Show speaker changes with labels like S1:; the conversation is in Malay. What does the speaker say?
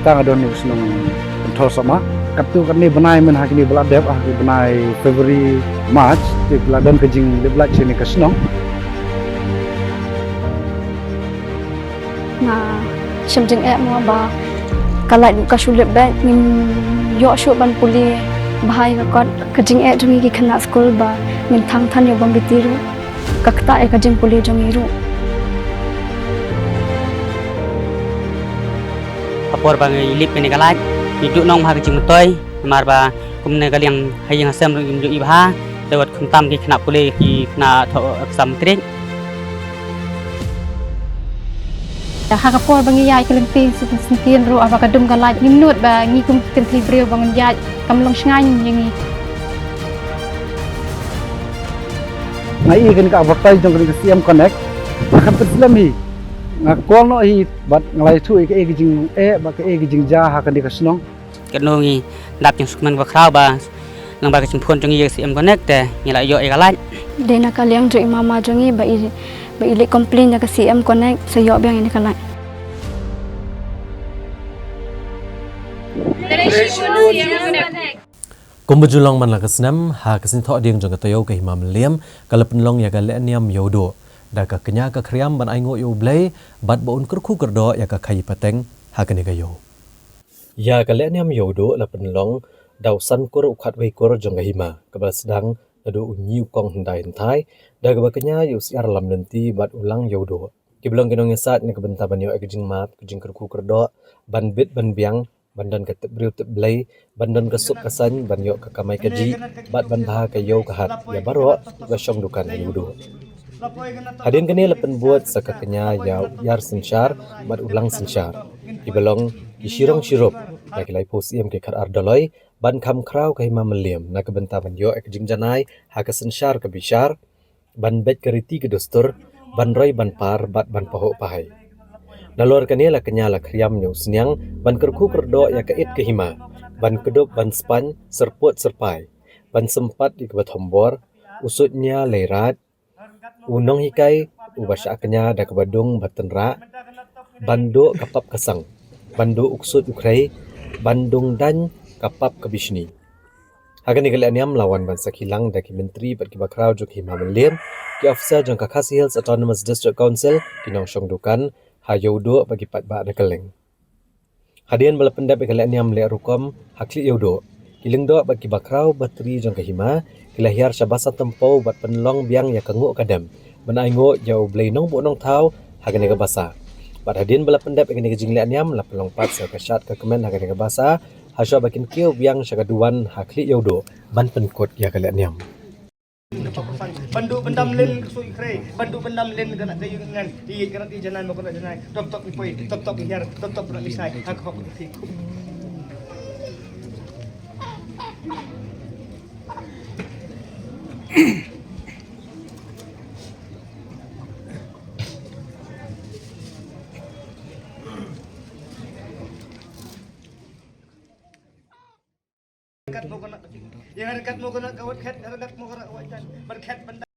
S1: tang adon ni senong control sama katu kan ni benai men hakini bela dep hakini benai February March ti bela don kejing de bela sini ke senong
S2: na shimjing mo ba kalai ka shulit ba min yo shu ban puli bahai ka kot kejing jungi ki khana school ba min thang than yo bang bitiru kakta kejing puli jungi ru
S3: apor bang ilip ni kalai hidup nong ha kecing toy mar ba kumne kaliang hayang asam rum ju ibha lewat kuntam ki kena pule ki kena tho exam trik
S4: Hakapor bang yai kelenting sekian ru apa kadum kalai nimnut ba ngikum tentri brio bang yai kamlong shngai ngi
S1: ngai kan ka advertise jong kan CM Connect akan terselam hi ngakol no hi bat ngalai thu ke gijing ba ke gijing ja ha kan di kasnong
S3: kenongi dap yang sukman ba khrau ba nang ba kecing phone jongi CM Connect te ngila yo e kalai
S2: dena kaliang ju mama jungi ba ili complain ya ke CM Connect sayo biang ini kalai
S5: Kumbujulong man lakasnam ha kasin tho ding jong katayo ke himam liam kalapenlong ya kaleniam yodo da ka kenya ka kriam ban aingo yo blai bat baun kurku kerdo ya ka khai pateng ha kani ga yo ya kaleniam yodo lapenlong dausan kur ukhat wei kur jong ga hima ka sedang adu unyiu kong hendai hentai da ka kenya yo siar lam nanti bat ulang yodo kiblong kenong esat ni ka benta ban yo ekjing map kejing kurku kerdo ban bit ban biang bandan ke tebriu teblai bandan ke sup kasan banyo ke kamai kaji bat ban baha ke yo kahat ya baro ga syong dukan yudo hadin kene lepen buat saka kenya ya yar sensyar bat ulang sensyar ibelong isirong sirup lagi lai posiem ke khar ardaloi ban kham krau ke hima meliam na ke benta banyo ek jing janai ha ke sensyar ke bishar ban bet keriti ke dostur ban roi ban par bat ban paho pahai nalor kania la kenya la kriam nyu snyang ban kerku kerdo ya kait ke hima ban keduk ban span serput serpai ban sempat di kebat hombor usutnya lerat unong hikai ubasya kenya da kebadung batenra bandu kapap kasang bandu uksut ukrai bandung dan kapap kebishni hagan igalianiam lawan ban sakilang da ki menteri bat ki bakrau juk hima melim ki officer jang Kakasi Hills Autonomous District Council kinong syong dukan hayodo bagi pat ba na keleng hadian bala pendap ikalian niam le rukom hakli yodo kiling do bagi bakrau bateri jong kahima kilahiar syabasa tempo bat penlong biang ya kangu kadam benaingo jau blei nong bu nong tau hagane ga basa bat hadian bala pendap ikani jing le niam la pelong pat sa kasat ka kemen hagane ga basa hasya bakin kiu biang syagaduan hakli yodo ban penkot ya kalian niam
S6: bandu bendam len kusui kre bandu bendam len kana tayu ngan i kana ti janan mo kana janai top top ipoi top top hier top top na misai hak hok ti kat mo kana yang kat mo kana kawat khat kat mo kana kawat ber khat